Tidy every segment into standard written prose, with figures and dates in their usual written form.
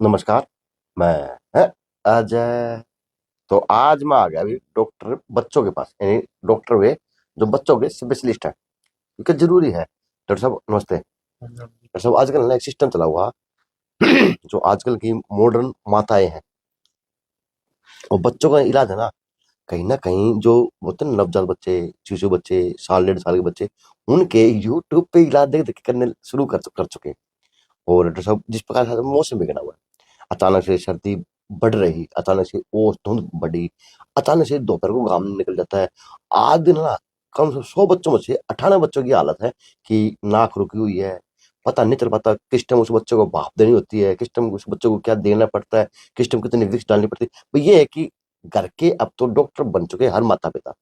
नमस्कार, मैं अजय। तो आज मैं आ गया अभी डॉक्टर बच्चों के पास, यानी डॉक्टर वे जो बच्चों के स्पेशलिस्ट हैं, क्योंकि जरूरी है। डॉक्टर साहब नमस्ते। डॉक्टर साहब आजकल ना एक सिस्टम चला हुआ जो आजकल की मॉडर्न माताएं हैं और बच्चों का इलाज है ना कहीं जो होते हैं ना, नवजात बच्चे, शिशु बच्चे, साल 1.5 साल के बच्चे, उनके यूट्यूब पे इलाज देख देख के करने शुरू कर चुके हैं। और डॉक्टर साहब जिस प्रकार से मौसम बिगड़ा हुआ है, अचानक से सर्दी बढ़ रही, अचानक से और धुंध बढ़ी, अचानक से दोपहर को घाम निकल जाता है। आज दिन ना कम से कम 100 बच्चों में से 98 बच्चों की हालत है कि नाक रुकी हुई है, पता नहीं चल पाता किस टाइम उस बच्चे को भाप देनी होती है, किस टाइम उस बच्चे को क्या देना पड़ता है, किस टाइम कितनी विक्स डालनी पड़ती है। तो ये है कि घर के अब तो डॉक्टर बन चुके हैं हर माता पिता।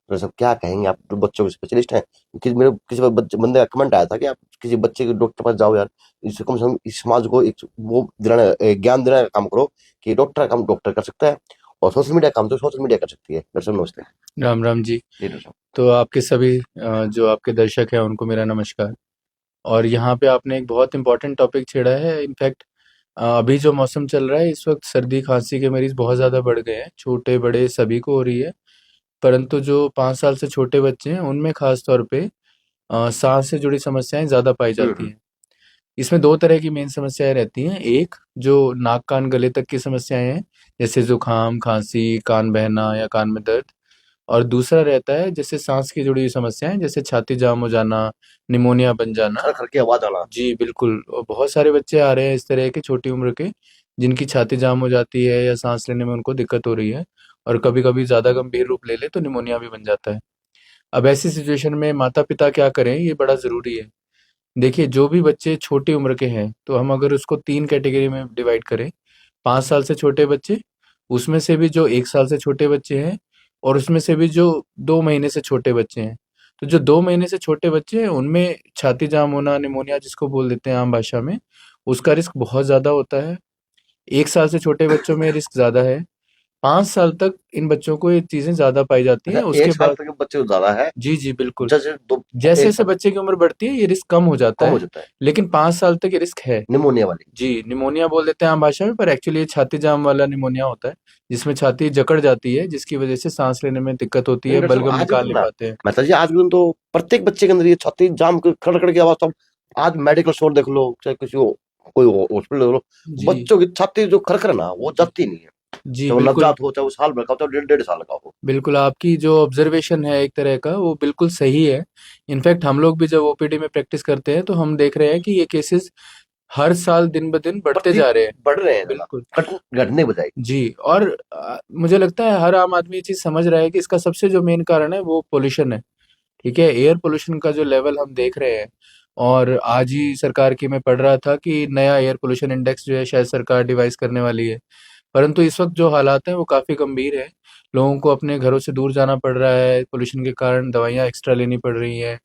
तो सब क्या कहेंगे, आप जो बच्चों के स्पेशलिस्ट हैं? मेरे किसी बंदे का कमेंट आया था कि आप किसी बच्चे के डॉक्टर के पास जाओ यार, इससे कम से कम इस समाज को एक वो दिलाना, ज्ञान देने का काम करो कि डॉक्टर का काम डॉक्टर कर सकता है और सोशल मीडिया का काम तो सोशल मीडिया कर सकती है। दर्शक नमस्ते। राम राम जी। जी डॉक्टर साहब। तो आपके सभी जो आपके दर्शक हैं उनको मेरा नमस्कार। और यहाँ पे आपने एक बहुत इम्पोर्टेंट टॉपिक छेड़ा है। इनफैक्ट अभी जो मौसम चल रहा है इस वक्त सर्दी खांसी के मरीज बहुत ज़्यादा बढ़ गए हैं, छोटे बड़े सभी को हो रही है। परंतु जो 5 साल से छोटे बच्चे हैं उनमें खास तौर पे सांस से जुड़ी समस्याएं ज़्यादा पाई जाती हैं। इसमें दो तरह की मेन समस्याएं रहती हैं। एक जो नाक कान गले तक की समस्याएं हैं, जैसे जुकाम खांसी कान बहना या कान में दर्द। और दूसरा रहता है जैसे सांस की जुड़ी हुई समस्याएं, जैसे छाती जाम हो जाना, निमोनिया बन जाना। खर खर के आवाज आना। जी बिल्कुल, और बहुत सारे बच्चे आ रहे हैं इस तरह के छोटी उम्र के, जिनकी छाती जाम हो जाती है या सांस लेने में उनको दिक्कत हो रही है। और कभी कभी ज़्यादा गंभीर रूप ले ले तो निमोनिया भी बन जाता है। अब ऐसी सिचुएशन में माता पिता क्या करें, ये बड़ा ज़रूरी है। देखिए, जो भी बच्चे छोटी उम्र के हैं तो हम अगर उसको 3 कैटेगरी में डिवाइड करें, 5 साल से छोटे बच्चे, उसमें से भी जो 1 साल से छोटे बच्चे हैं, और उसमें से भी जो 2 महीने से छोटे बच्चे हैं। तो जो 2 महीने से छोटे बच्चे हैं उनमें छाती जाम होना, निमोनिया जिसको बोल देते हैं आम भाषा में, उसका रिस्क बहुत ज़्यादा होता है। 1 साल से छोटे बच्चों में रिस्क ज़्यादा है। 5 साल तक इन बच्चों को ये चीज़ें ज़्यादा पाई जाती अच्छा, हैं, उसके 1 साल बाद तक के बच्चे को ज्यादा है, जी, जी, बिल्कुल। जैसे दो एक जैसे-जैसे साल बच्चे की उम्र बढ़ती है ये रिस्क कम हो जाता कम हो है, जाता है लेकिन 5 साल तक ये रिस्क है। निमोनिया वाली। जी, निमोनिया बोल देते हैं आम भाषा में, पर एक्चुअली ये छाती जाम वाला निमोनिया होता है, जिसमें छाती जकड़ जाती है, जिसकी वजह से सांस लेने में दिक्कत होती लेकिन है, डॉक्टर साहब बलगम आज निकाल भी नहीं ना, पाते हैं। मतलब जी आज भी तो प्रत्येक बच्चे के अंदर ये छाती जाम खड़ खड़ की आवाज। तो आज मेडिकल स्टोर देख लो, चाहे किसी को कोई हॉस्पिटल देख लो, जी, बच्चों की छाती जो खड़खड़ ना वो जी, जाती नहीं है। जी, चाहे वो बिल्कुल, नवजात हो, चाहे वो साल भर का हो, चाहे 1.5 साल का हो। बिल्कुल आपकी जो ऑब्जर्वेशन है एक तरह का वो बिल्कुल सही है। इनफैक्ट हम लोग भी जब ओपीडी में प्रैक्टिस करते हैं तो हम देख रहे हैं कि ये केसेस हर साल दिन-ब-दिन बढ़ते प्रति जा रहे हैं। बढ़ रहे हैं ज्यादा, बिल्कुल। घटने बजाय। जी, और मुझे लगता है हर आम आदमी ये चीज़ समझ रहा है कि इसका सबसे जो मेन कारण है वो पॉल्यूशन है। ठीक है, एयर पोल्यूशन का जो लेवल हम देख रहे हैं, और आज ही सरकार की मैं पढ़ रहा था कि नया एयर पोल्यूशन इंडेक्स जो है शायद सरकार डिवाइस करने वाली है। परंतु इस वक्त जो हालात हैं वो काफ़ी गंभीर है। लोगों को अपने घरों से दूर जाना पड़ रहा है, पोल्यूशन के कारण दवाइयाँ एक्स्ट्रा लेनी पड़ रही हैं।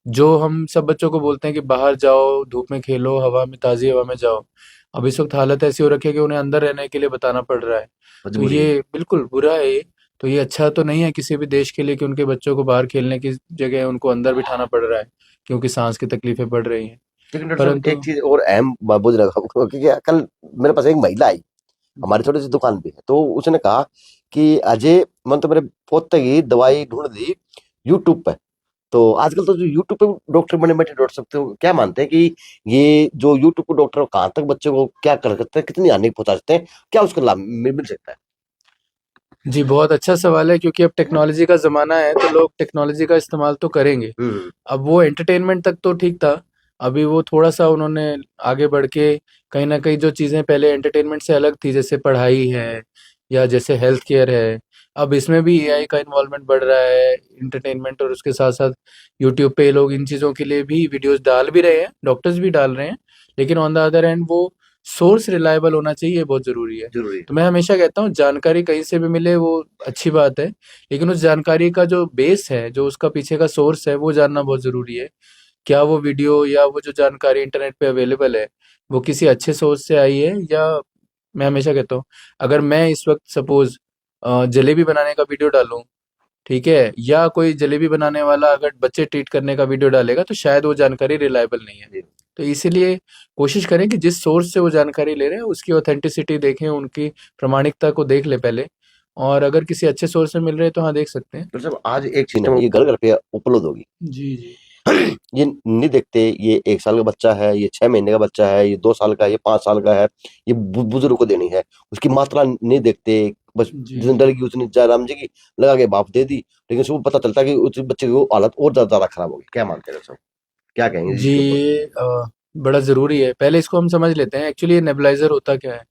जो हम सब बच्चों को बोलते हैं कि बाहर जाओ, धूप में खेलो, हवा में, ताज़ी हवा में जाओ, अब इस वक्त हालत ऐसी हो रखी है कि उन्हें अंदर रहने के लिए बताना पड़ रहा है। तो मजबूरी है। ये बिल्कुल बुरा है ये। तो ये अच्छा तो नहीं है किसी भी देश के लिए कि उनके बच्चों को बाहर खेलने की जगह उनको अंदर बिठाना पड़ रहा है, क्योंकि सांस की तकलीफें बढ़ रही हैं। लेकिन डॉक्टर साहब एक परंतु चीज और अहम बुझ रहा है आपको, क्योंकि कल मेरे पास एक महिला आई, हमारी छोटी सी दुकान भी है, तो उसने कहा कि अजय मैंने तो मेरे पोते की दवाई ढूंढ दी यूट्यूब पे। तो आजकल तो जो यूट्यूब पे डॉक्टर बने बैठे, डॉक्टर सकते हो क्या मानते हैं कि ये जो यूट्यूब पे डॉक्टर कहाँ तक बच्चे को क्या कर सकते हैं, कितनी हानि पहुंचा सकते हैं, क्या उसका लाभ मिल सकता है? जी, बहुत अच्छा सवाल है, क्योंकि अब टेक्नोलॉजी का ज़माना है तो लोग टेक्नोलॉजी का इस्तेमाल तो करेंगे। हम्म। अब वो एंटरटेनमेंट तक तो ठीक था, अभी वो थोड़ा-सा उन्होंने आगे बढ़ के कहीं न कहीं जो चीज़ें पहले एंटरटेनमेंट से अलग थी, जैसे पढ़ाई है या जैसे हेल्थ केयर है, अब इसमें भी एआई का इन्वॉल्वमेंट बढ़ रहा है, एंटरटेनमेंट, और उसके साथ-साथ यूट्यूब पे ये लोग इन चीज़ों के लिए भी वीडियोज़ डाल भी रहे हैं, डॉक्टर्स भी डाल रहे हैं, लेकिन ऑन द अदर हैंड वो सोर्स रिलायबल होना चाहिए, ये बहुत ज़रूरी है। जरूरी है। तो मैं हमेशा कहता हूँ जानकारी कहीं से भी मिले वो अच्छी बात है, लेकिन उस जानकारी का जो बेस है, जो उसका पीछे का सोर्स है, वो जानना बहुत ज़रूरी है। क्या वो वीडियो या वो जो जानकारी इंटरनेट पे अवेलेबल है, वो किसी अच्छे सोर्स से आई है, या मैं हमेशा कहता हूँ, अगर मैं इस वक़्त सपोज़ जलेबी बनाने का वीडियो डालूँ, ठीक है? या कोई जलेबी बनाने वाला अगर बच्चे ट्रीट करने का वीडियो डालेगा, तो शायद वो जानकारी रिलायबल नहीं है। जी। तो इसीलिए कोशिश करें कि जिस सोर्स से वो जानकारी ले रहे हैं उसकी ऑथेंटिसिटी देखें, उनकी प्रामाणिकता को देख लें पहले, और अगर किसी अच्छे सोर्स से मिल रहे हैं तो हाँ देख सकते हैं। डॉक्टर साहब आज एक सिस्टम ये घर घर पे उपलब्ध होगी। जी जी ये नहीं देखते ये 1 साल का बच्चा है, ये 6 महीने का बच्चा है, ये 2 साल का है, ये 5 साल का है, ये बुजुर्ग को देनी है, उसकी मात्रा नहीं देखते। बस जी जितनी डलेगी उतनी जयराम जी की लगा के भाप दे दी, लेकिन सुबह पता चलता है कि उस बच्चे की वो हालत और ज्यादा खराब होगी। क्या मानते हैं डॉक्टर साहब, क्या कहेंगे जी, इसके ऊपर? ये बड़ा ज़रूरी है। पहले इसको हम समझ लेते हैं, एक्चुअली ये नेबुलाइज़र होता क्या है।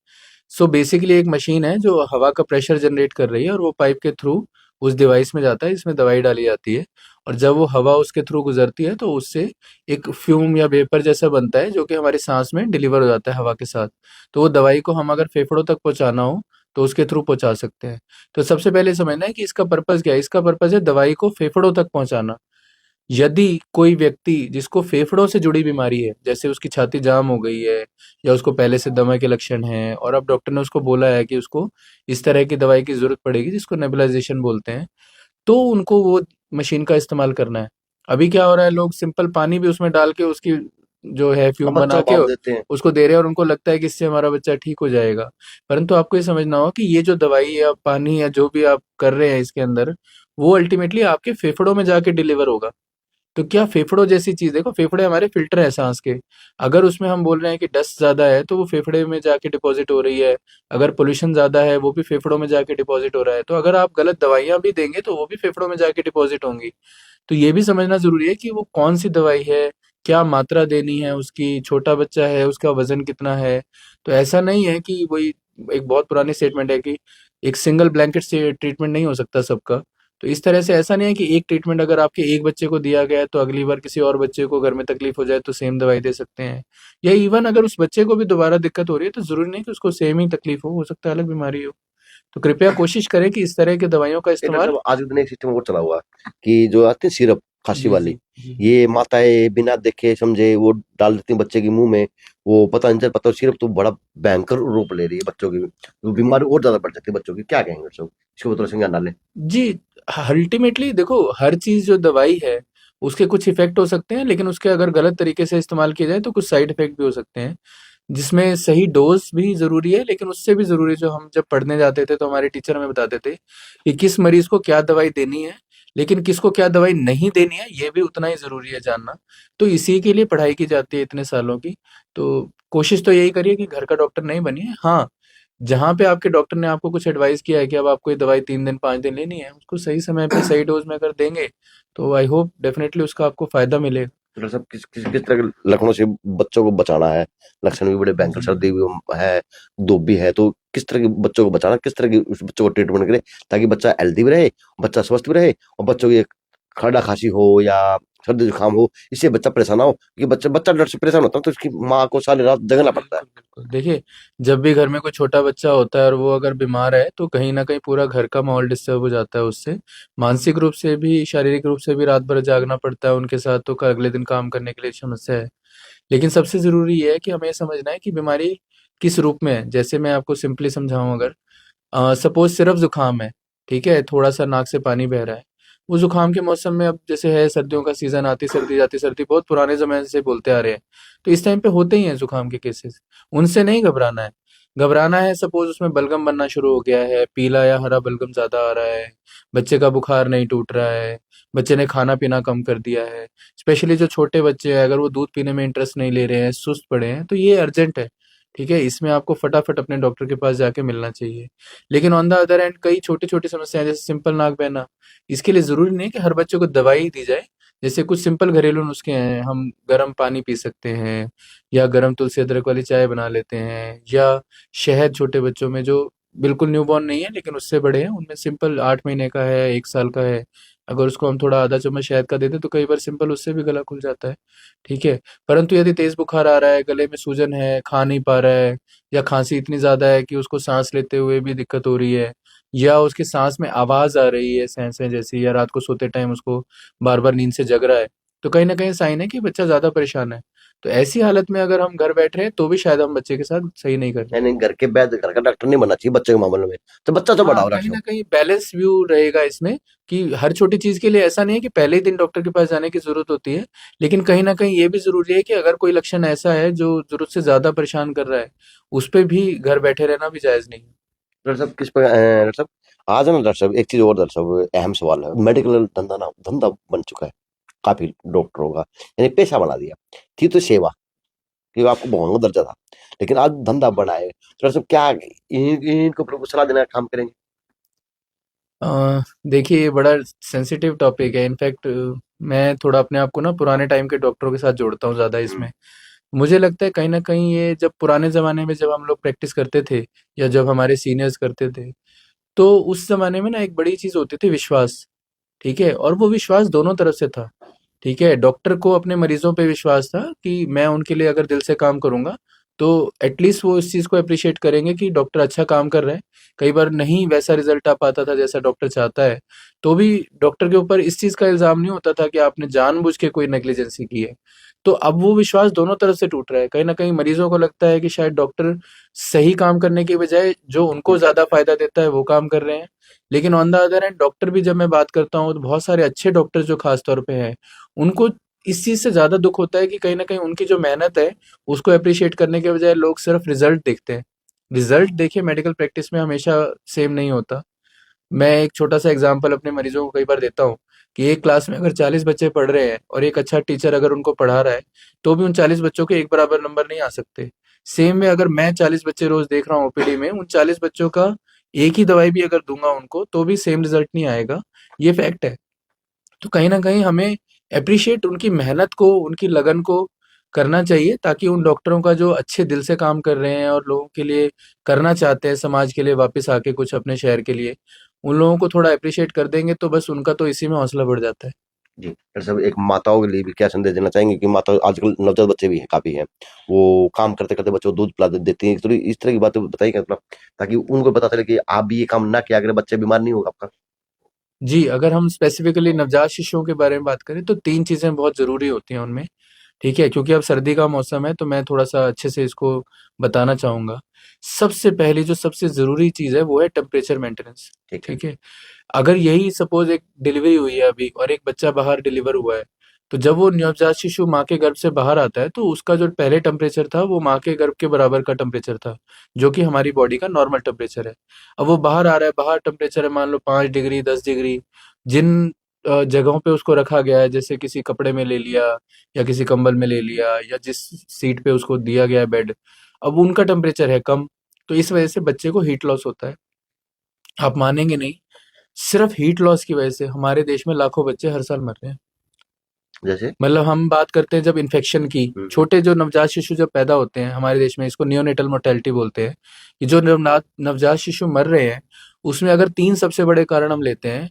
सो बेसिकली एक मशीन है जो हवा का प्रेशर जनरेट कर रही है, और वो पाइप के थ्रू उस डिवाइस में जाता है, इसमें दवाई डाली जाती है, और जब वो हवा उसके थ्रू गुजरती है तो उससे एक फ्यूम या वेपर जैसा बनता है जो कि हमारी सांस में डिलीवर हो जाता है हवा के साथ। तो वो दवाई को हम अगर फेफड़ों तक पहुंचाना हो तो उसके थ्रू पहुंचा सकते हैं। तो सबसे पहले समझना है कि इसका पर्पज़ क्या है। इसका पर्पज़ है दवाई को फेफड़ों तक पहुंचाना। यदि कोई व्यक्ति जिसको फेफड़ों से जुड़ी बीमारी है, जैसे उसकी छाती जाम हो गई है, या उसको पहले से दमा के लक्षण हैं, और अब डॉक्टर ने उसको बोला है कि उसको इस तरह की दवाई की ज़रूरत पड़ेगी जिसको नेबुलाइजेशन बोलते हैं, तो उनको वो मशीन का इस्तेमाल करना है। अभी क्या हो रहा है, लोग सिंपल पानी भी उसमें डाल के उसकी जो है अब फ्यूम बच्चों बना को के भाप देते हैं। उसको दे रहे हैं, और उनको लगता है कि इससे हमारा बच्चा ठीक हो जाएगा। परंतु आपको ये समझना होगा कि ये जो दवाई या पानी या जो भी आप कर रहे हैं इसके अंदर, वो अल्टीमेटली आपके फेफड़ों में जाके डिलीवर होगा। तो क्या फेफड़ों जैसी चीज, देखो फेफड़े हमारे फिल्टर है सांस के। अगर उसमें हम बोल रहे हैं कि डस्ट ज्यादा है तो वो फेफड़े में जाके डिपॉजिट हो रही है। अगर पोल्यूशन ज्यादा है वो भी फेफड़ों में जाके डिपॉजिट हो रहा है। तो अगर आप गलत दवाइयां भी देंगे तो वो भी फेफड़ों में जाके डिपॉजिट होंगी। तो ये भी समझना जरूरी है कि वो कौन सी दवाई है, क्या मात्रा देनी है उसकी, छोटा बच्चा है उसका वजन कितना है। तो ऐसा नहीं है कि वही, एक बहुत पुरानी स्टेटमेंट है कि एक सिंगल ब्लैंकेट से ट्रीटमेंट नहीं हो सकता सबका। तो इस तरह से ऐसा नहीं है कि एक ट्रीटमेंट अगर आपके एक बच्चे को दिया गया है तो अगली बार किसी और बच्चे को घर में तकलीफ हो जाए तो सेम दवाई दे सकते हैं। या इवन अगर उस बच्चे को भी दोबारा दिक्कत हो रही है तो जरूरी नहीं कि उसको सेम ही तकलीफ हो सकता है अलग बीमारी हो। तो कृपया कोशिश करें कि इस तरह की दवाइयों का एक डॉक्टर इस्तेमाल। साहब आज के दिन एक सिस्टम और चला हुआ है कि जो आते हैं सिरप खांसी जी वाली, जी जी ये माताएं बिना देखे समझे वो डाल देती हैं बच्चे के मुंह में। वो पता नहीं चल पाता, सिरप तो बड़ा भयंकर रूप ले रही है बच्चों की, तो बीमारी और ज्यादा बढ़ सकती है बच्चों की। क्या कहेंगे डॉक्टर साहब, इसके ऊपर थोड़ा संज्ञान डालें। जी, अल्टीमेटली देखो, हर चीज जो दवाई है उसके कुछ इफेक्ट हो सकते हैं, लेकिन उसके अगर गलत तरीके से इस्तेमाल किया जाए तो कुछ साइड इफेक्ट भी हो सकते हैं, जिसमें सही डोज भी जरूरी है। लेकिन उससे भी जरूरी, जो हम जब पढ़ने जाते थे तो हमारे टीचर हमें बताते थे कि किस मरीज को क्या दवाई देनी है, लेकिन किसको क्या दवाई नहीं देनी है ये भी उतना ही जरूरी है जानना। तो इसी के लिए पढ़ाई की जाती है इतने सालों की। तो कोशिश तो यही करिए कि घर का डॉक्टर नहीं बनिए। हाँ, जहाँ पे आपके डॉक्टर ने आपको कुछ एडवाइस किया है कि अब आपको ये दवाई 3 दिन 5 दिन लेनी है, उसको सही समय पे सही डोज में अगर देंगे तो आई होप डेफिनेटली उसका आपको फायदा मिलेगा। डॉक्टर साहब किस तरह के लक्षणों से बच्चों को बचाना है? लक्षण भी बड़े भयंकर, जी सर्दी भी है, धूप भी है, तो किस तरह के बच्चों को बचाना, किस तरह की उस बच्चों को ट्रीटमेंट करें ताकि बच्चा हेल्दी भी रहे, बच्चा स्वस्थ भी रहे, और बच्चों की खड़ा खांसी हो या सर्दी जुकाम हो इससे बच्चा परेशान ना हो, क्योंकि बच्चा बच्चा डर से परेशान होता है तो उसकी माँ को सारी रात जगना पड़ता है। बिल्कुल बिल्कुल, देखिए, जब भी घर में कोई छोटा बच्चा होता है और वो अगर बीमार है तो कहीं ना कहीं पूरा घर का माहौल डिस्टर्ब हो जाता है उससे। मानसिक रूप से भी, शारीरिक रूप से भी रात भर जागना पड़ता है उनके साथ, तो अगले दिन काम करने के लिए समस्या है। लेकिन सबसे ज़रूरी ये है कि हमें ये समझना है कि बीमारी किस रूप में है। जैसे मैं आपको सिंपली समझाऊँ, अगर सपोज़ सिर्फ़ ज़ुकाम है, ठीक है? थोड़ा-सा नाक से पानी बह रहा है। वो ज़ुकाम के मौसम में, अब जैसे है सर्दियों का सीज़न, आती सर्दी जाती सर्दी, बहुत पुराने ज़माने से बोलते आ रहे हैं। तो इस टाइम पे होते ही हैं ज़ुकाम के केसेज़, उनसे नहीं घबराना है। घबराना है सपोज़ उसमें बलगम बनना शुरू हो गया है, पीला या हरा बलगम ज़्यादा आ रहा है, बच्चे का बुखार नहीं टूट रहा है, बच्चे ने खाना-पीना कम कर दिया है। स्पेशली जो छोटे बच्चे हैं, अगर वो दूध पीने में इंटरेस्ट नहीं ले रहे हैं, सुस्त पड़े हैं, तो ये अर्जेंट है, ठीक है? इसमें आपको फटाफट अपने डॉक्टर के पास जाके मिलना चाहिए। लेकिन ऑन द अदर एंड कई छोटी-छोटी समस्याएँ जैसे सिंपल नाक बहना, इसके लिए ज़रूरी नहीं है कि हर बच्चे को दवाई ही दी जाए। जैसे कुछ सिंपल घरेलू नुस्खे हैं, हम गर्म पानी पी सकते हैं, या गर्म तुलसी अदरक वाली चाय बना लेते हैं, या शहद छोटे बच्चों में जो बिल्कुल न्यूबॉर्न नहीं है लेकिन उससे बड़े हैं, उनमें सिंपल 8 महीने का है, 1 साल का है, अगर उसको हम थोड़ा आधा चम्मच शहद का दे दें तो कई बार सिंपल उससे भी गला खुल जाता है, ठीक है? परंतु यदि तेज़ बुखार आ रहा है, गले में सूजन है, खा नहीं पा रहा है, या खांसी इतनी ज़्यादा है कि उसको सांस लेते हुए भी दिक्कत हो रही है, या उसकी सांस में आवाज़ आ रही है सें सें जैसी, या रात को सोते टाइम उसको बार बार नींद से जग रहा है, तो कहीं ना कहीं साइन है कि बच्चा ज़्यादा परेशान है। तो ऐसी हालत में अगर हम घर बैठ रहे हैं तो भी शायद हम बच्चे के साथ सही नहीं कर रहे हैं। यानी घर के वैद्य, घर का डॉक्टर नहीं बनना चाहिए बच्चे के मामले में, तो बच्चा तो बड़ा हाँ, हो डॉक्टर कहीं साहब। न कहीं बैलेंस व्यू रहेगा इसमें कि हर छोटी चीज़ के लिए ऐसा नहीं है कि पहले ही दिन डॉक्टर के पास जाने की ज़रूरत होती है। लेकिन कहीं न कहीं ये भी ज़रूरी है कि अगर कोई लक्षण ऐसा है जो ज़रूरत से ज़्यादा परेशान कर रहा है, उस पे भी घर बैठे रहना भी जायज़ नहीं है। डॉक्टर साहब डॉक्टर साहब आज ना डॉक्टर साहब एक चीज और डॉक्टर साहब अहम सवाल है, मेडिकल धंधा ना धंधा बन चुका है काफी डॉक्टरों का, यानी पेशा बना दिया। थी तो सेवा कि आपको भगवान का दर्जा था, लेकिन आज धंधा बना है, तो डॉक्टर साहब क्या इनको प्रभु सलाह देना काम करेंगे? देखिए ये बड़ा सेंसिटिव टॉपिक है। इनफैक्ट मैं थोड़ा अपने आप को ना पुराने टाइम के डॉक्टरों के साथ जोड़ता हूँ ज़्यादा हम्म। इसमें। मुझे लगता है कहीं न कहीं ये जब पुराने ज़माने में जब हम लोग प्रैक्टिस करते थे या जब हमारे सीनियर्स करते थे, तो उस ज़माने में ना एक बड़ी चीज़ होती थी विश्वास, ठीक है? और वो विश्वास दोनों तरफ से था, ठीक है? डॉक्टर को अपने मरीज़ों पे विश्वास था कि मैं उनके लिए अगर दिल से काम करूँगा, तो एटलीस्ट वो इस चीज़ को एप्रिशिएट करेंगे कि डॉक्टर अच्छा काम कर रहा है। कई बार नहीं वैसा रिज़ल्ट आ पाता था जैसा डॉक्टर चाहता है, तो भी डॉक्टर के ऊपर इस चीज़ का इल्ज़ाम नहीं होता था कि आपने जानबूझ के कोई नेग्लिजेंसी की है। तो अब वो विश्वास दोनों तरफ से टूट रहा है। कहीं न कहीं मरीज़ों को लगता है कि शायद डॉक्टर सही काम करने की बजाय जो उनको उल्टा ज़्यादा कर रहे फ़ायदा देता है, वो काम कर रहे हैं। लेकिन on the other hand doctor भी जब मैं बात करता हूँ, तो बहुत सारे अच्छे डॉक्टर जो ख़ास तौर पे हैं, उनको इस चीज़ से ज़्यादा दुःख होता है कि कहीं न कहीं उनकी जो मेहनत है, उसको एप्रिशिएट करने के बजाय लोग सिर्फ़ रिज़ल्ट देखते हैं। रिज़ल्ट देखिए मेडिकल प्रैक्टिस में हमेशा सेम नहीं होता। मैं एक छोटा-सा एग्ज़ाम्पल अपने मरीज़ों को कई बार देता हूँ कि एक क्लास में अगर 40 बच्चे पढ़ रहे हैं और एक अच्छा टीचर अगर उनको पढ़ा रहा है, तो भी उन 40 बच्चों के एक बराबर नंबर नहीं आ सकते। सेम वे अगर मैं 40 बच्चे रोज़ देख रहा हूँ ओपीडी में, उन 40 बच्चों का एक ही दवाई भी अगर दूँगा उनको, तो भी सेम रिज़ल्ट नहीं आएगा। ये फैक्ट है। तो कहीं न कहीं हमें एप्रिशिएट उनकी मेहनत को, उनकी लगन को करना चाहिए ताकि उन डॉक्टरों का जो अच्छे दिल से काम कर रहे हैं और लोगों के लिए करना चाहते हैं, समाज के लिए वापस आके कुछ अपने शहर के लिए, उन लोगों को थोड़ा एप्रिशिएट कर देंगे तो बस उनका तो इसी में हौसला बढ़ जाता है। जी डॉक्टर साहब एक माताओं के लिए भी क्या संदेश देना चाहेंगे कि माता आजकल नवजात बच्चे भी हैं काफी हैं, वो काम करते करते बच्चों को दूध पिला देती हैं, थोड़ी इस तरह की बातें बताइए मतलब, ताकि उनको पता चले कि आप भी ये काम ना किया अगर बच्चे बीमार नहीं होगा आपका। जी, अगर हम स्पेसिफिकली नवजात शिशुओं के बारे में बात करें तो 3 चीज़ें बहुत ज़रूरी होती हैं उनमें, ठीक है? क्योंकि अब सर्दी का मौसम है तो मैं थोड़ा-सा अच्छे से इसको बताना चाहूँगा। सबसे पहली जो सबसे ज़रूरी चीज़ है वो है टेम्परेचर मेंटेनेंस, ठीक है। ठीक है? अगर यही सपोज़ एक डिलीवरी हुई है अभी और एक बच्चा बाहर डिलीवर हुआ है, तो जब वो नवजात शिशु माँ के गर्भ से बाहर आता है तो उसका जो पहले टेम्परेचर था वो माँ के गर्भ के बराबर का टेम्परेचर था, जो कि हमारी बॉडी का नॉर्मल टेम्परेचर है। अब वो बाहर आ रहा है, बाहर टेम्परेचर है मान लो 5 डिग्री, 10 डिग्री, जिन जगहों पे उसको रखा गया है जैसे किसी कपड़े में ले लिया या किसी कंबल में ले लिया या जिस सीट पे उसको दिया गया है बेड, अब उनका टेम्परेचर है कम, तो इस वजह से बच्चे को हीट लॉस होता है। आप मानेंगे नहीं, सिर्फ हीट लॉस की वजह से हमारे देश में लाखों बच्चे हर साल मर रहे हैं। जैसे। मतलब हम बात करते हैं जब इन्फेक्शन की, हम्म। छोटे जो नवजात शिशु जब पैदा होते हैं हमारे देश में इसको नियोनेटल मोर्टेलिटी बोलते हैं, कि जो नवजात शिशु मर रहे हैं, उसमें अगर 3 सबसे बड़े कारण हम लेते हैं,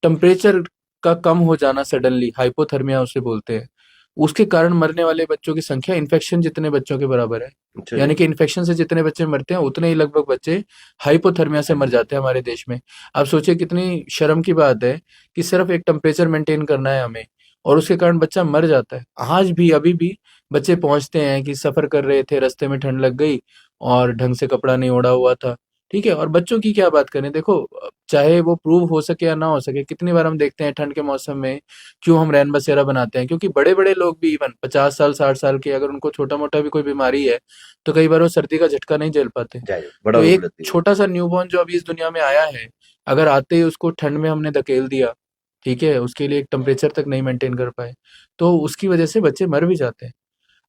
टेम्परेचर का कम हो जाना सडनली, हाइपोथर्मिया उसे बोलते हैं। उसके कारण मरने वाले बच्चों की संख्या इन्फेक्शन जितने बच्चों के बराबर है। अच्छा जी। यानी कि इन्फेक्शन से जितने बच्चे मरते हैं, उतने ही लगभग बच्चे हाइपोथर्मिया से मर जाते हैं हमारे देश में। आप सोचिए कितनी शर्म की बात है कि सिर्फ एक टेम्परेचर मेंटेन करना है हमें और उसके कारण बच्चा मर जाता है। आज भी अभी भी बच्चे पहुँचते हैं कि सफ़र कर रहे थे, रास्ते में ठंड लग गई और ढंग से कपड़ा नहीं ओढ़ा हुआ था, ठीक है? और बच्चों की क्या बात करें, देखो चाहे वो प्रूव हो सके या ना हो सके, कितनी बार हम देखते हैं ठंड के मौसम में क्यों हम रैन बसेरा बनाते हैं, क्योंकि बड़े-बड़े लोग भी इवन 50 साल, 60 साल के अगर उनको छोटा-मोटा भी कोई बीमारी है, तो कई बार वो सर्दी का झटका नहीं झेल पाते। जाए बड़ा तो रूप एक लेती है। छोटा-सा न्यूबॉर्न जो अभी इस दुनिया में आया है, अगर आते ही उसको ठंड में हमने धकेल दिया, ठीक है? उसके लिए एक टेम्परेचर तक नहीं मेंटेन कर पाए, तो उसकी वजह से बच्चे मर भी जाते हैं।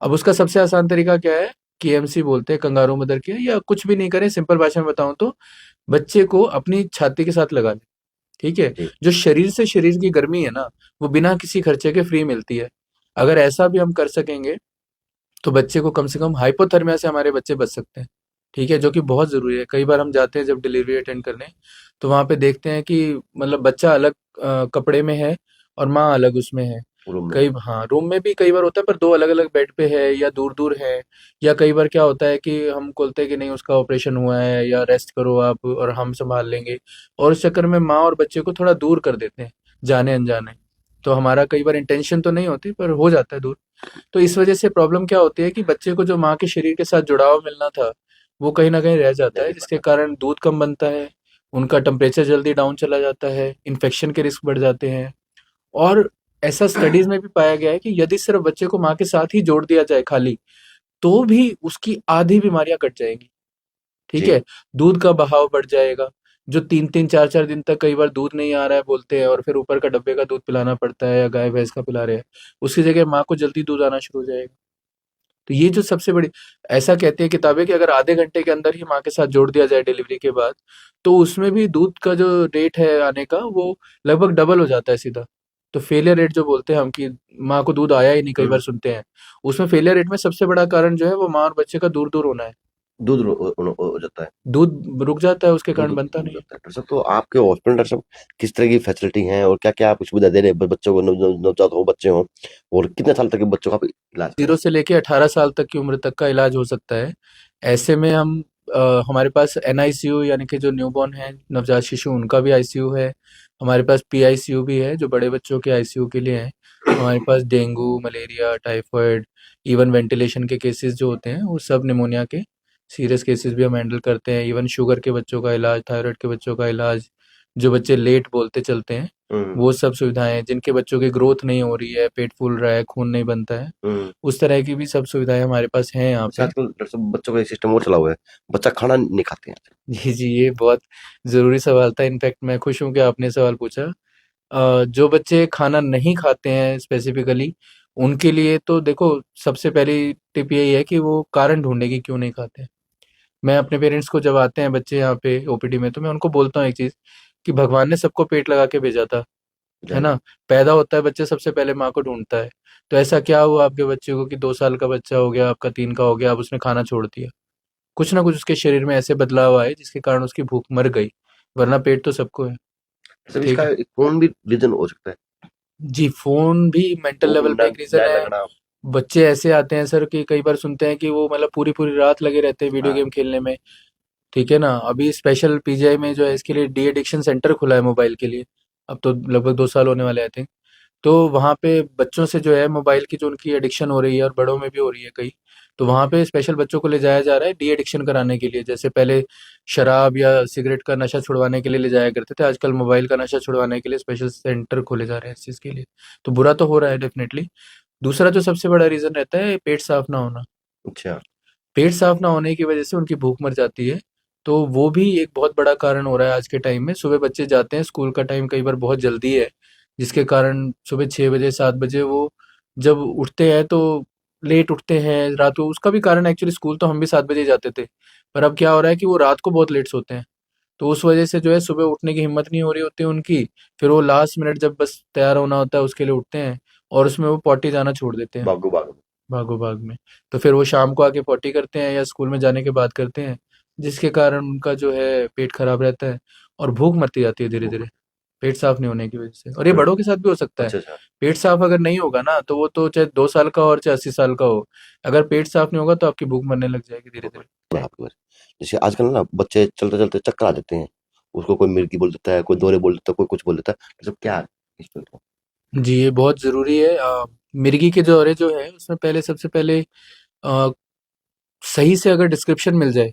अब उसका सबसे आसान तरीका क्या है? केएमसी बोलते हैं, कंगारू मदर केयर, या कुछ भी नहीं करें, सिंपल भाषा में बताऊँ तो बच्चे को अपनी छाती के साथ लगा लें, ठीक है? जी। जो शरीर से शरीर की गर्मी है ना, वो बिना किसी खर्चे के फ्री मिलती है। अगर ऐसा भी हम कर सकेंगे, तो बच्चे को कम से कम हाइपोथर्मिया से हमारे बच्चे बच सकते हैं, ठीक है? जो कि बहुत ज़रूरी है। कई बार हम जाते हैं जब डिलीवरी अटेंड करने, तो वहाँ पे देखते हैं कि मतलब बच्चा अलग कपड़े में है और माँ अलग उसमें है। रूम में। कई हाँ, रूम में भी कई बार होता है पर 2 अलग-अलग बेड पे है या दूर-दूर है, या कई बार क्या होता है कि हम बोलते हैं कि नहीं उसका ऑपरेशन हुआ है या रेस्ट करो आप और हम सँभाल लेंगे, और इस चक्कर में माँ और बच्चे को थोड़ा दूर कर देते हैं, जाने-अनजाने। तो हमारा कई बार इंटेंशन तो नहीं होती पर हो जाता है दूर। तो इस वजह से प्रॉब्लम क्या होती है कि बच्चे को जो माँ के शरीर के साथ जुड़ाव मिलना था, वो कहीं न कहीं रह जाता रह है, नहीं जिसके पाता। कारण दूध कम बनता है, उनका टेम्परेचर जल्दी डाउन चला जाता है, इन्फेक्शन के रिस्क बढ़ जाते हैं। और ऐसा स्टडीज़ में भी पाया गया है कि यदि सिर्फ़ बच्चे को माँ के साथ ही जोड़ दिया जाए खाली, तो भी उसकी आधी बीमारियाँ कट जाएँगी, ठीक जी। है? दूध का बहाव बढ़ जाएगा, जो 3-3 4-4 दिन तक कई बार दूध नहीं आ रहा है बोलते हैं और फिर ऊपर का डब्बे का दूध पिलाना पड़ता है या गाय-भैंस का पिला रहे हैं, उसकी जगह माँ को जल्दी दूध आना शुरू हो जाएगा। तो ये जो सबसे बड़ी, ऐसा कहती है किताबें कि अगर आधे घंटे के अंदर ही माँ के साथ जोड़ दिया जाए डिलीवरी के बाद, तो उसमें भी दूध का जो रेट है आने का, वो लगभग डबल हो जाता है सीधा। तो फेलियर रेट जो बोलते हैं हम कि माँ को दूध आया ही नहीं, कई बार हम्म। सुनते हैं, उसमें फेलियर रेट में सबसे बड़ा कारण जो है वो माँ और बच्चे का दूर दूर होना है। दूध हो जाता है। दूध रुक जाता है, उसके दूध कारण बनता हो नहीं है। जाता है। डॉक्टर साहब, तो आपके हॉस्पिटल डॉक्टर साहब किस तरह की फैसिलिटी हैं और क्या क्या आप सुविधा दे रहे हैं बच्चों को, नवजात हो बच्चे हों, और कितने साल तक के बच्चों का आप इलाज कर रहे जीरो से लेके 18 साल तक की उम्र तक का इलाज हो सकता है। ऐसे में हमारे पास एनआईसीयू यानी कि जो न्यूबॉर्न है नवजात शिशु, उनका भी आईसीयू है। हमारे पास पीआईसीयू भी है जो बड़े बच्चों के आईसीयू के लिए है। हमारे पास dengue, malaria, typhoid, even ventilation के केसेस जो होते हैं वो सब, निमोनिया के सीरियस केसेस भी हम हैंडल करते हैं। इवन शुगर के बच्चों का इलाज, थायराइड के बच्चों का इलाज, जो बच्चे लेट बोलते चलते हैं, हैं? वो सब सुविधाएं, जिनके बच्चों की ग्रोथ नहीं हो रही है, पेट फूल रहा है, खून नहीं बनता है, हम्म। उस तरह की भी सब सुविधाएँ हमारे पास हैं यहाँ अच्छा, पे। आजकल डॉक्टर साहब बच्चों का एक सिस्टम और चला हुआ है, बच्चा खाना नहीं खाते हैं। जी, जी, ये बहुत ज़रूरी सवाल था। इनफैक्ट मैं खुश हूँ कि आपने सवाल पूछा। जो बच्चे खाना नहीं खाते हैं स्पेसिफ़िकली, उनके लिए तो देखो, सबसे पहली टिप यही है कि वो कारण ढूँढें कि क्यों नहीं खाते हैं। मैं अपने पेरेंट्स को, जब आते हैं बच्चे यहाँ पे ओपीडी में, तो मैं उनको बोलता हूँ एक चीज़, कि भगवान ने सबको पेट लगा के भेजा था, है जान। ना? पैदा होता है बच्चा, सबसे पहले माँ को ढूँढता है। तो ऐसा क्या हुआ आपके बच्चे को कि 2 साल का बच्चा हो गया, आपका 3 का हो गया, अब उसने खाना छोड़ दिया? कुछ ना कुछ उसके शरीर में ऐसे बदलाव आए जिसके कारण उसकी भूख मर गई, वरना पेट तो सबको है। सब ठीक इसका है। एक कौन भी रीजन हो सकता है। जी, फोन भी मेंटल वो लेवल पे एक रीजन ना है। लगना। बच्चे ऐसे आते हैं सर कि कई बार सुनते हैं कि वो मतलब पूरी पूरी रात लगे रहते हैं वीडियो हाँ। गेम खेलने में। ठीक है ना? अभी स्पेशल पीजीआई में जो है इसके लिए डी एडिक्शन सेंटर खुला है मोबाइल के लिए। अब तो लगभग 2 साल होने वाले, आई थिंक। तो वहाँ पे बच्चों से जो है मोबाइल की जो उनकी एडिक्शन हो रही है, और बड़ों में भी हो रही है कई, तो वहाँ पे स्पेशल बच्चों को ले जाया जा रहा है डी एडिक्शन कराने के लिए। जैसे पहले शराब या सिगरेट का नशा छुड़वाने के लिए ले जाया करते थे, आजकल मोबाइल का नशा छुड़वाने के लिए स्पेशल सेंटर खोले जा रहे हैं इस चीज़ के लिए। तो बुरा तो हो रहा है डेफिनेटली। दूसरा जो सबसे बड़ा रीज़न रहता है, पेट साफ ना होना। अच्छा। पेट साफ ना होने की वजह से उनकी भूख मर जाती है। तो वो भी एक बहुत बड़ा कारण हो रहा है आज के टाइम में। सुबह बच्चे जाते हैं, स्कूल का टाइम कई बार बहुत जल्दी है, जिसके कारण सुबह 6 बजे 7 बजे वो जब उठते हैं तो लेट उठते हैं रात को। उसका भी कारण एक्चुअली, स्कूल तो हम भी 7 बजे ही जाते थे, पर अब क्या हो रहा है कि वो रात को बहुत लेट सोते हैं। तो उस वजह से जो है सुबह उठने की हिम्मत नहीं हो रही होती उनकी। फिर वो लास्ट मिनट जब बस तैयार होना होता है उसके लिए उठते हैं, और उसमें वो पॉटी जाना छोड़ देते हैं, भागो भागो। भागो-भाग में। तो फिर वो शाम को आके पॉटी करते हैं या स्कूल में जाने के बाद करते हैं, जिसके कारण उनका जो है पेट खराब रहता है और भूख मरती जाती है धीरे-धीरे, पेट साफ नहीं होने की वजह से। और ये बड़ों के साथ भी हो सकता है। अच्छा अच्छा। पेट साफ अगर नहीं होगा ना, तो वो तो चाहे 2 साल का हो और चाहे 80 साल का हो, अगर पेट साफ नहीं होगा तो आपकी भूख मरने लग जाएगी धीरे-धीरे। तो आपके पास जैसे आजकल ना बच्चे चलते चलते चक्कर आ जाते हैं, उसको कोई मिर्गी बोल देता है, कोई दौरे बोल देता है, कोई कुछ बोल देता है, तो सब क्या है इस पे तो? जी, ये बहुत ज़रूरी है। मिर्गी के दौरे जो है उसमें पहले, सबसे पहले अ, सही से अगर डिस्क्रिप्शन मिल जाए,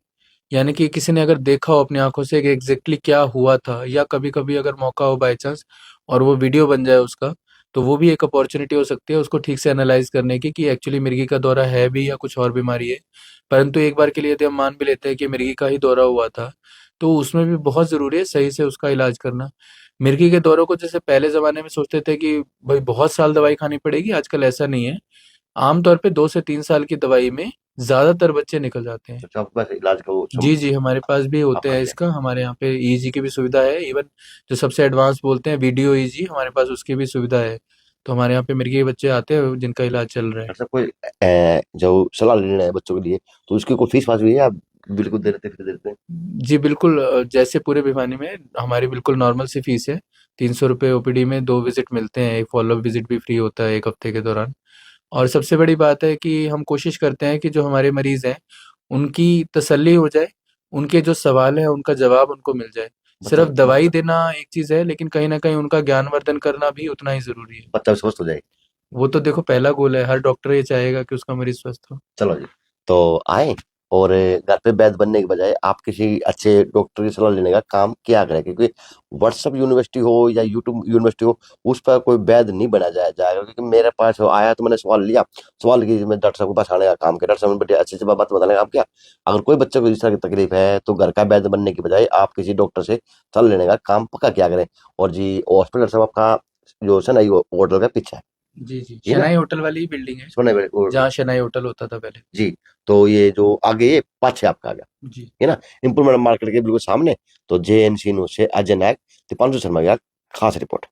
यानी कि किसी ने अगर देखा हो अपनी आंखों से कि एग्जैक्टली क्या हुआ था, या कभी कभी अगर मौका हो बाय चांस और वो वीडियो बन जाए उसका, तो वो भी एक अपॉर्चुनिटी हो सकती है उसको ठीक से एनालाइज करने की कि एक्चुअली मिर्गी का दौरा है भी या कुछ और बीमारी है। परंतु एक बार के लिए यदि हम मान भी लेते हैं कि मिर्गी का ही दौरा हुआ था, तो उसमें भी बहुत ज़रूरी है सही से उसका इलाज करना। मिर्गी के दौरों को जैसे पहले ज़माने में सोचते थे कि भाई बहुत साल दवाई खानी पड़ेगी, आजकल ऐसा नहीं है। आमतौर पे 2 से 3 साल की दवाई में ज़्यादातर बच्चे निकल जाते हैं। तो आपके पास इलाज का वो जी, जी, हमारे पास भी होते आपका हैं क्या इसका, हमारे यहाँ पे ईईजी की भी सुविधा है। इवन जो सबसे एडवांस बोलते हैं वीडियो ईईजी, हमारे पास उसकी भी सुविधा है। तो हमारे यहाँ पे मिर्गी के बच्चे आते हैं जिनका इलाज चल रहा है। ऐसा कोई जो सलाह लेना है बच्चों के लिए, तो उसकी कोई फीस फास भी है, आप बिल्कुल दे देते फ्री दे देते हैं? जी, बिल्कुल। जैसे पूरे भिवानी में हमारी बिल्कुल नॉर्मल सी फीस है। 300 रुपये ओपीडी में 2 विज़िट मिलते हैं, एक फ़ॉलो-अप विज़िट भी फ्री होता है 1 हफ्ते के दौरान। और सबसे बड़ी बात है कि हम कोशिश करते हैं कि जो हमारे मरीज़ हैं, उनकी तसल्ली हो जाए, उनके जो सवाल हैं उनका जवाब उनको मिल जाए। सिर्फ बच्चा दवाई देना एक चीज है, लेकिन कहीं ना कहीं उनका ज्ञानवर्धन करना भी उतना ही जरूरी है। बच्चा स्वस्थ हो जाए। वो तो देखो पहला गोल है, हर डॉक्टर ये चाहेगा कि उसका मरीज स्वस्थ हो। चलो जी, तो आए और घर पे वैद्य बनने के बजाय आप किसी अच्छे डॉक्टर की सलाह लेने का काम किया करें, क्योंकि व्हाट्सएप यूनिवर्सिटी हो या यूट्यूब यूनिवर्सिटी हो, उस पर कोई वैद्य नहीं बना जाएगा। क्योंकि मेरे पास आया तो मैंने सवाल लिया, सवाल की मैं डॉक्टर साहब के पास आने का काम किया, डॉक्टर साहब ने बड़े अच्छे से बात बताने का काम किया। अगर कोई बच्चे को इस तरह की तकलीफ है तो घर का वैद्य बनने की बजाय आप किसी डॉक्टर से सलाह लेने का काम पक्का किया करें। और जी हॉस्पिटल साहब आपका जो है ना, ये होटल का पीछे है, जी जी, ये ना शनाई होटल वाली ही बिल्डिंग है, सुने जहाँ शनाई होटल होता था पहले। जी। तो ये जो आगे ये पाछे आपका आ गया, जी। है ना, इंप्रूवमेंट मार्केट के बिल्कुल सामने। तो JNC न्यूज से अजय नायक, दीपांशु शर्मा की खास रिपोर्ट।